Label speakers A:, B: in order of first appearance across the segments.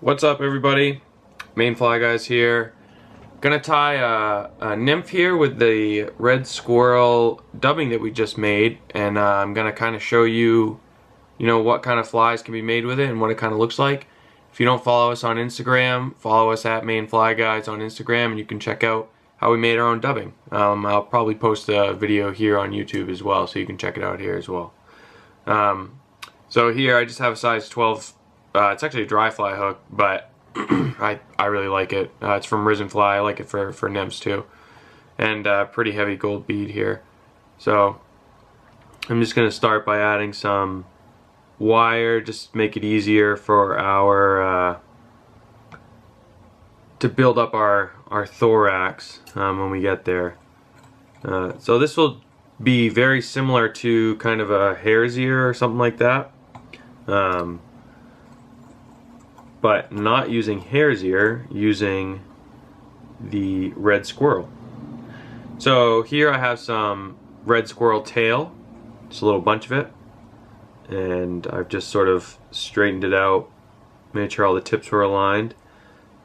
A: What's up, everybody? Maine Fly Guys here. Gonna tie a nymph here with the red squirrel dubbing that we just made, and I'm gonna kind of show you, what kind of flies can be made with it and what it kind of looks like. If you don't follow us on Instagram, follow us at Maine Fly Guys on Instagram, and you can check out how we made our own dubbing. I'll probably post a video here on YouTube as well, so you can check it out here as well. So here I just have a size 12. It's actually a dry fly hook, but I really like it. It's from Risen Fly. I like it for nymphs too. And pretty heavy gold bead here. So I'm just going to start by adding some wire, just to make it easier for our to build up our thorax when we get there. So this will be very similar to kind of a hare's ear or something like that. But not using hare's ear, using the red squirrel. So here I have some red squirrel tail, just a little bunch of it, and I've just sort of straightened it out, made sure all the tips were aligned,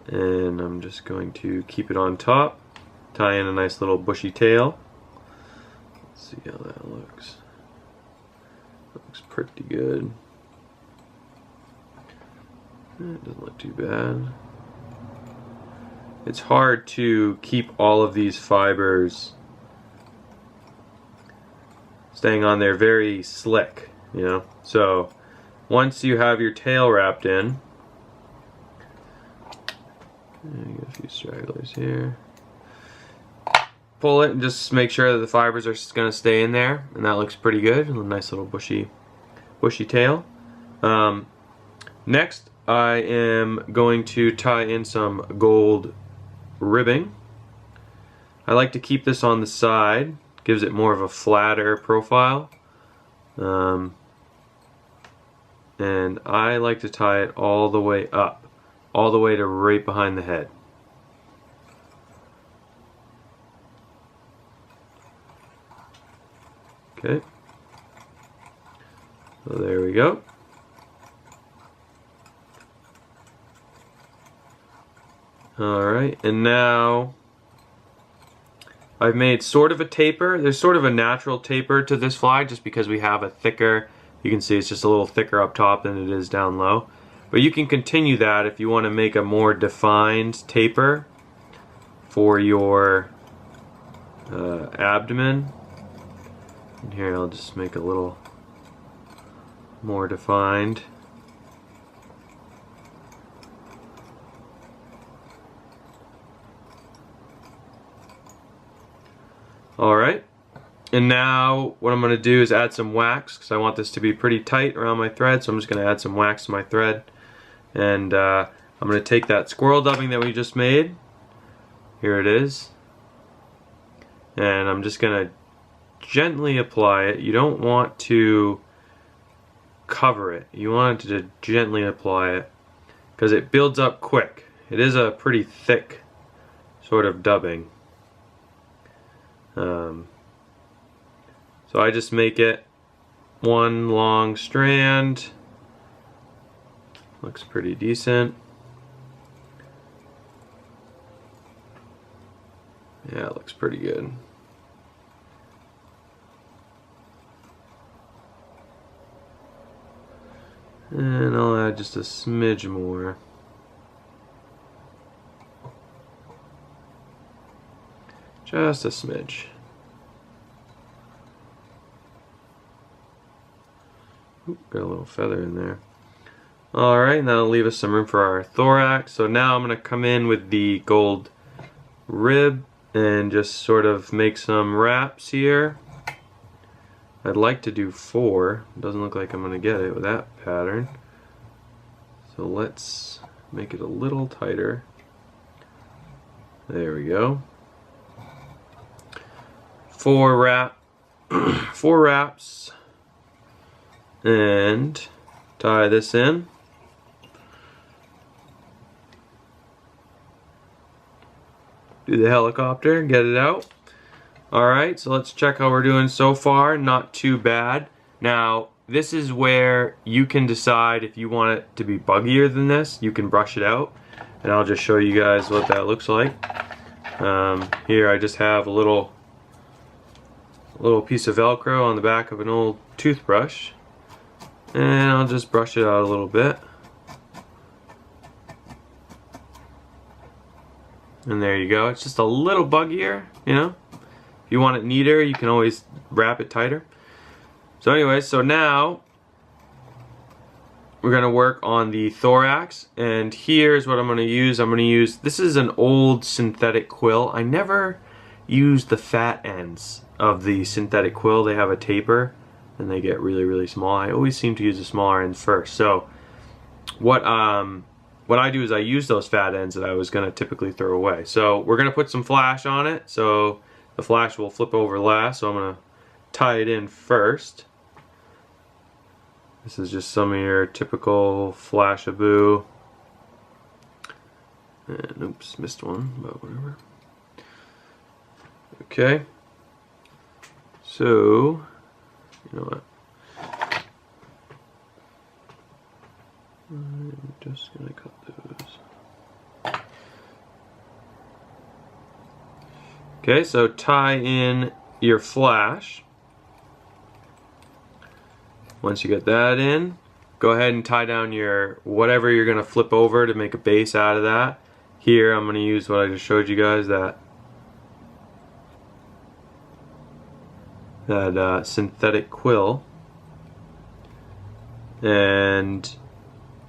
A: and I'm just going to keep it on top, tie in a nice little bushy tail. Let's see how that looks. That looks pretty good. It doesn't look too bad. It's hard to keep all of these fibers staying on there very slick, So once you have your tail wrapped in, you get a few stragglers here. Pull it and just make sure that the fibers are going to stay in there, and that looks pretty good. A nice little bushy tail. Next, I am going to tie in some gold ribbing. I like to keep this on the side, gives it more of a flatter profile. And I like to tie it all the way up, all the way to right behind the head. Okay. So there we go. Alright, and now I've made sort of a taper. There's sort of a natural taper to this fly just because we have a thicker, you can see it's just a little thicker up top than it is down low. But you can continue that if you want to make a more defined taper for your abdomen. And here I'll just make a little more defined. Alright, and now what I'm going to do is add some wax, because I want this to be pretty tight around my thread, so I'm just going to add some wax to my thread. And I'm going to take that squirrel dubbing that we just made, here it is, and I'm just going to gently apply it. You don't want to cover it, you want to gently apply it, because it builds up quick. It is a pretty thick sort of dubbing. So I just make it one long strand. Looks pretty decent. Yeah, it looks pretty good. And I'll add just a smidge more. Just a smidge. Ooh, got a little feather in there. Alright, that'll leave us some room for our thorax. So now I'm going to come in with the gold rib and just sort of make some wraps here. I'd like to do 4. Doesn't look like I'm going to get it with that pattern. So let's make it a little tighter. There we go. 4 wraps, and tie this in. Do the helicopter, get it out. Alright, so let's check how we're doing so far. Not too bad. Now, this is where you can decide if you want it to be buggier than this. You can brush it out, and I'll just show you guys what that looks like. Here I just have a little piece of Velcro on the back of an old toothbrush, and I'll just brush it out a little bit. And there you go. It's just a little buggier, you know. If you want it neater, you can always wrap it tighter. So anyway, so now we're gonna work on the thorax, and here's what I'm gonna use. This is an old synthetic quill. I never use the fat ends of the synthetic quill. They have a taper and they get really, really small. I always seem to use the smaller ends first. So what I do is I use those fat ends that I was gonna typically throw away. So we're gonna put some flash on it, so the flash will flip over last. So I'm gonna tie it in first. This is just some of your typical flashaboo. And oops, missed one, but whatever. Okay. So, you know what? I'm just gonna cut those. Okay, so tie in your flash. Once you get that in, go ahead and tie down your whatever you're gonna flip over to make a base out of that. Here I'm gonna use what I just showed you guys, that synthetic quill. And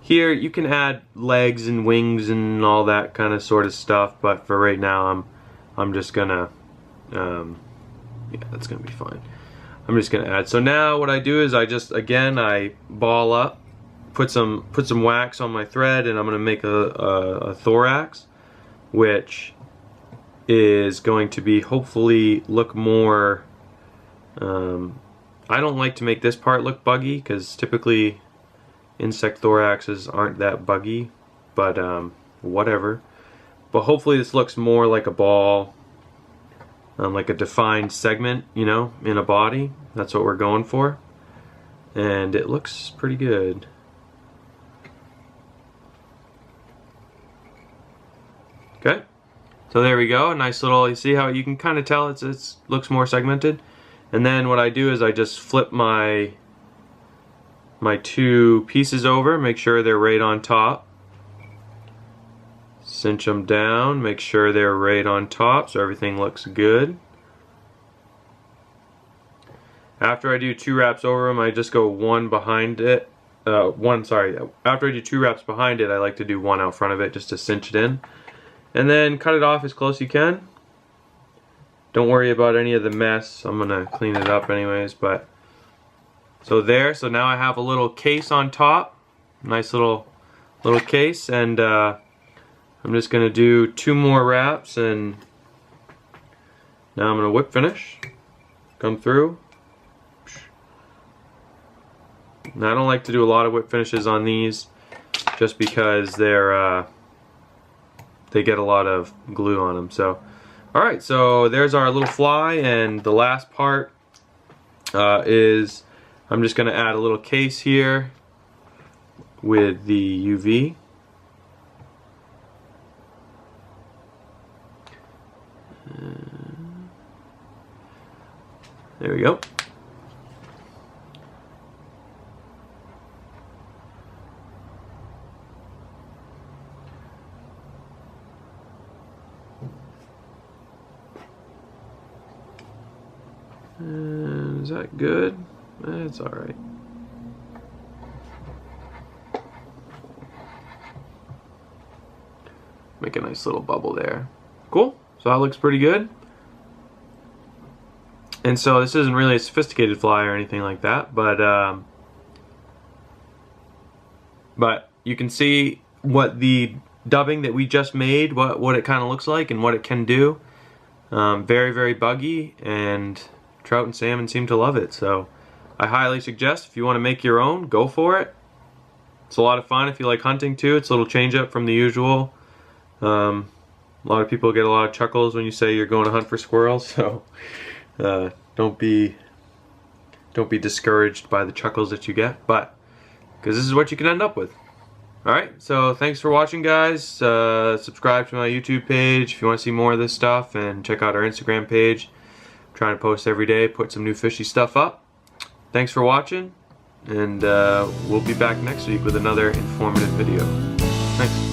A: here you can add legs and wings and all that kind of sort of stuff, but for right now I'm just gonna yeah, that's gonna be fine. I'm just gonna add. So now what I do is I ball up, put some wax on my thread, and I'm gonna make a thorax, which is going to be hopefully look more. I don't like to make this part look buggy because typically insect thoraxes aren't that buggy, but whatever. But hopefully this looks more like a ball. Like a defined segment, you know, in a body. That's what we're going for. And it looks pretty good. Okay. So there we go. A nice little, you see how you can kind of tell it looks more segmented. And then what I do is I just flip my two pieces over, make sure they're right on top. Cinch them down, make sure they're right on top so everything looks good. After I do 2 wraps over them, I just go one behind it. After I do 2 wraps behind it, I like to do 1 out front of it just to cinch it in. And then cut it off as close as you can. Don't worry about any of the mess. I'm gonna clean it up anyways, but so there. So now I have a little case on top. Nice little case, and I'm just going to do 2 more wraps, and now I'm going to whip finish. Come through. Now I don't like to do a lot of whip finishes on these just because they get a lot of glue on them. So, alright, so there's our little fly, and the last part is I'm just going to add a little case here with the UV. There we go. And is that good? That's alright. Make a nice little bubble there. Cool. So that looks pretty good. And so this isn't really a sophisticated fly or anything like that, but you can see what the dubbing that we just made, what it kind of looks like and what it can do. Very, very buggy, and trout and salmon seem to love it. So I highly suggest, if you want to make your own, go for it. It's a lot of fun if you like hunting too. It's a little change up from the usual. A lot of people get a lot of chuckles when you say you're going to hunt for squirrels, so don't be don't be discouraged by the chuckles that you get, but because this is what you can end up with. Alright, so thanks for watching, guys. Subscribe to my YouTube page if you want to see more of this stuff, and check out our Instagram page. I'm trying to post every day, put some new fishy stuff up. Thanks for watching, and we'll be back next week with another informative video. Thanks.